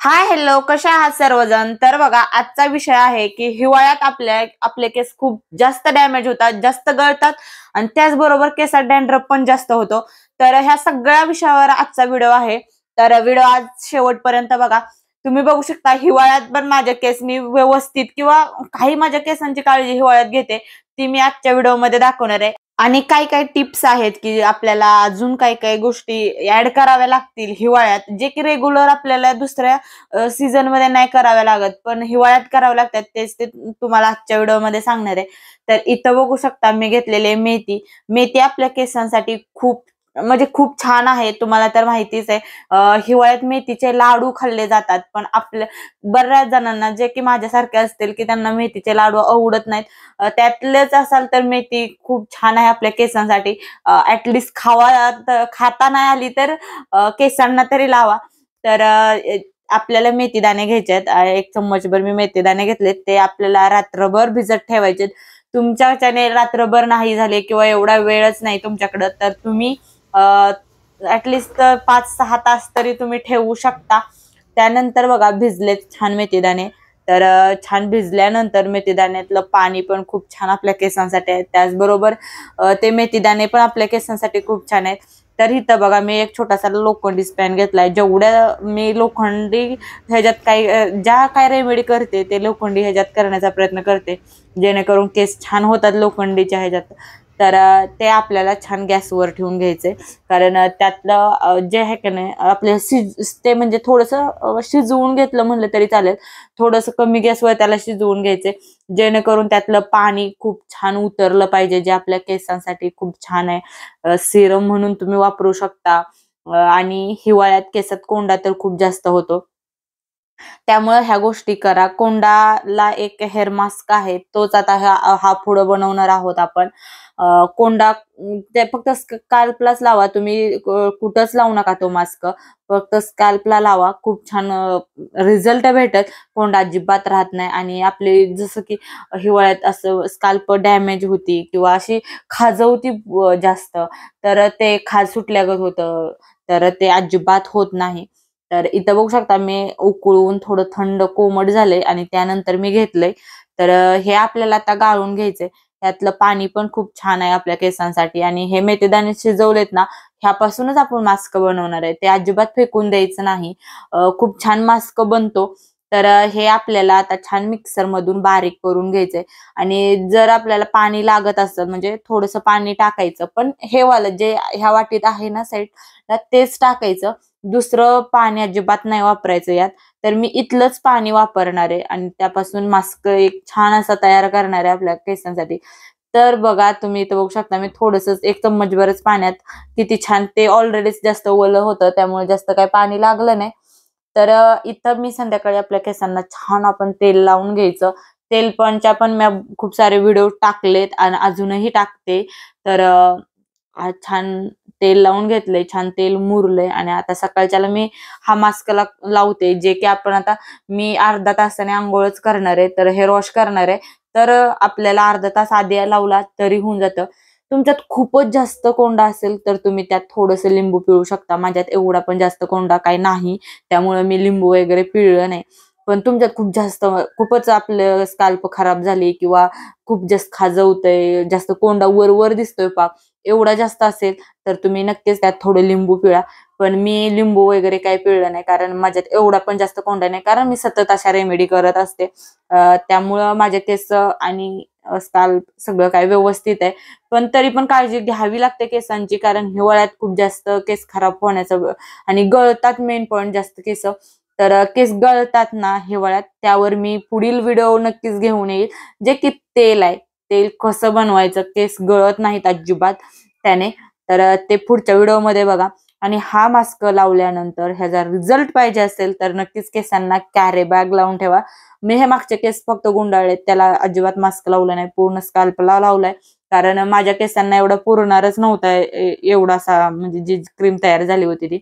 Hi hello, कशा आहात सर्वजण? तर बघा, आजचा विषय आहे की हिवाळ्यात आपले केस खूप जास्त डॅमेज होतात, जास्त गळतात आणि त्याचबरोबर केसात डॅन्ड्रफ पण जास्त होतो. तर ह्या सगळ्या विषयावर आजचा व्हिडिओ आहे. तर व्हिडिओ आज शेवटपर्यंत बघा. तुम्ही बघू शकता, हिवाळ्यात पण माझे केस मी व्यवस्थित किंवा काही माझ्या केसांची काळजी हिवाळ्यात घेते, ती मी आजच्या व्हिडिओमध्ये दाखवणार आहे. आणि काय काय टिप्स आहेत की आपल्याला अजून काय काय गोष्टी ऍड कराव्या लागतील हिवाळ्यात, जे की रेग्युलर आपल्याला दुसऱ्या सीझन मध्ये नाही कराव्या लागत, पण हिवाळ्यात कराव्या लागतात. तेच ते तुम्हाला आजच्या व्हिडिओमध्ये सांगणार आहे. तर इथं बघू शकता मी घेतलेले मेथी. मेथी आपल्या केसांसाठी खूप म्हणजे खूप छान आहे. तुम्हाला तर माहितीच आहे. हिवाळ्यात मेथीचे लाडू खाल्ले जातात, पण आपल्या बऱ्याच जणांना, जे की माझ्यासारखे असतील की त्यांना मेथीचे लाडू आवडत नाहीत, त्यातलेच असाल तर मेथी खूप छान आहे आपल्या केसांसाठी. ऍटलिस्ट खाता नाही आली तर केसांना तरी लावा. तर आपल्याला मेथीदाणे घ्यायचे आहेत. 1 चम्मचभर मी मेथीदाणे घेतलेत. ते आपल्याला रात्रभर भिजत ठेवायचे. तुमच्याच्याने रात्रभर नाही झाले किंवा एवढा वेळच नाही तुमच्याकडं, तर तुम्ही ऍटलिस्ट 5-6 तास तरी तुम्ही ठेवू शकता. त्यानंतर बघा, भिजलेत छान मेथीदाणे. तर छान भिजल्यानंतर मेथीदाण्यातलं पाणी पण खूप छान आपल्या केसांसाठी आहे. त्याचबरोबर ते मेथीदाणे पण आपल्या केसांसाठी खूप छान आहेत. तर इथं बघा, मी एक छोटासा लोखंडी स्पॅन घेतलाय. जेवढ्या मी लोखंडी ह्याच्यात ज्या काय रेमेडी करते ते लोखंडी ह्याच्यात करण्याचा प्रयत्न करते, जेणेकरून केस छान होतात लोखंडीच्या ह्याच्यात. तर ते आपल्याला छान गॅसवर ठेवून घ्यायचे. कारण त्यातलं जे आहे की नाही, आपल्या ते म्हणजे थोडंसं शिजवून घेतलं म्हणलं तरी चालेल. थोडंसं कमी गॅसवर त्याला शिजवून घ्यायचे, जेणेकरून त्यातलं पाणी खूप छान उतरलं पाहिजे, जे आपल्या केसांसाठी खूप छान आहे. सिरम म्हणून तुम्ही वापरू शकता. आणि हिवाळ्यात केसात कोंडा तर खूप जास्त होतो, त्यामुळे ह्या गोष्टी करा. कोंडाला एक हेअर मास्क आहे, तोच आता हा पुढं बनवणार आहोत आपण. कोंडा ते फक्त स्कॅल्पलाच लावा तुम्ही, कुठंच लावू नका तो मास्क. फक्त स्कॅल्पला लावा, खूप छान रिझल्ट भेटत. कोंडा अजिबात राहत नाही. आणि आपले जसं की हिवाळ्यात असं स्कॅल्प डॅमेज होती किंवा अशी खाजवती जास्त, तर ते खाज सुटल्यागत होतं, तर ते अजिबात होत नाही. तर इथं बघू शकता, मी उकळून थोडं थंड कोमट झाले आणि त्यानंतर मी घेतलंय. तर हे आपल्याला आता गाळून घ्यायचंय. त्यातलं पाणी पण खूप छान आहे आपल्या केसांसाठी. आणि हे मेथीदाणे शिजवलेत ना, ह्यापासूनच आपण मास्क बनवणार आहे, ते अजिबात फेकून द्यायचं नाही. खूप छान मास्क बनतो. तर हे आपल्याला आता छान मिक्सर मधून बारीक करून घ्यायचंय. आणि जर आपल्याला पाणी लागत असेल, म्हणजे थोडंसं पाणी टाकायचं, पण हे वालं जे ह्या वाटीत आहे ना साईडला, तेच टाकायचं. दुसरं पाणी अजिबात नाही वापरायचं यात. तर मी इथलंच पाणी वापरणार आहे आणि त्यापासून मास्क एक छान असा तयार करणार आहे आपल्या केसांसाठी. तर बघा, तुम्ही इथं बघू शकता, मी थोडंसं 1 चम्मचभरच पाण्यात किती छान, ते ऑलरेडीच जास्त ओलं होतं त्यामुळे जास्त काही पाणी लागलं नाही. तर इथं मी संध्याकाळी आपल्या केसांना छान आपण तेल लावून घ्यायचं. तेल पण मी खूप सारे व्हिडिओ टाकलेत आणि अजूनही टाकते. तर आज छान तेल लावून घेतलंय, छान तेल मुरलंय आणि आता सकाळच्याला मी हा मास्क लावते, जे की आपण आता मी अर्धा तासाने आंघोळच करणार आहे, तर हेअर वॉश करणार आहे. तर आपल्याला अर्धा तास आधी लावला तरी होऊन जातं. तुमच्यात खूपच जास्त कोंडा असेल तर तुम्ही त्यात थोडंसं लिंबू पिळू शकता. माझ्यात एवढा पण जास्त कोंडा काही नाही, त्यामुळे मी लिंबू वगैरे पिळलं नाही. पण तुमच्यात खूपच आपलं स्काल्प खराब झाली किंवा खूप जास्त खाजवतंय, जास्त कोंडा वर वर दिसतोय पाक, एवढा जास्त असेल तर तुम्ही नक्कीच त्यात थोडं लिंबू पिळा. पण मी लिंबू वगैरे काही पिळलं नाही, कारण माझ्यात एवढा पण जास्त कोंडा नाही, कारण मी सतत अशा रेमेडी करत असते. त्यामुळं माझे केस आणि स्काल्प सगळं काही व्यवस्थित आहे. पण तरी पण काळजी घ्यावी लागते केसांची, कारण हिवाळ्यात खूप जास्त केस खराब होण्याचं आणि गळतात मेन पॉईंट जास्त केस. तर केस गळतात ना हिवाळ्यात, त्यावर मी पुढील व्हिडिओ नक्कीच घेऊन येईल, जे की तेल आहे. तेल कसं बनवायचं, केस गळत नाहीत अजिबात त्याने, तर ते पुढच्या व्हिडिओमध्ये बघा. आणि हा मास्क लावल्यानंतर ह्याचा रिझल्ट पाहिजे असेल तर नक्कीच केसांना कॅरी बॅग लावून ठेवा. मी हे मागचे केस फक्त गुंडाळलेत, त्याला अजिबात मास्क लावला नाही, पूर्ण स्काल्पला लावलाय. कारण माझ्या केसांना एवढा पुरणारच नव्हता एवढासा, म्हणजे जी क्रीम तयार झाली होती ती.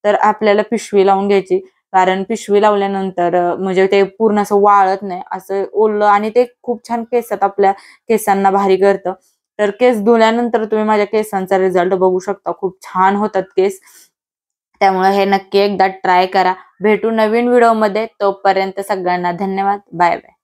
तर आपल्याला पिशवी लावून घ्यायची, कारण पिशवी लावल्यानंतर म्हणजे ते पूर्ण असं वाळत नाही, असं ओलं, आणि ते खूप छान केसात आपल्या केसांना भारी करतं. तर केस धुल्यानंतर तुम्ही माझ्या केसांचा रिझल्ट बघू शकता, खूप छान होतात केस. त्यामुळे हे नक्की एकदा ट्राय करा. भेटू नवीन व्हिडिओमध्ये. तोपर्यंत सगळ्यांना धन्यवाद. Bye bye.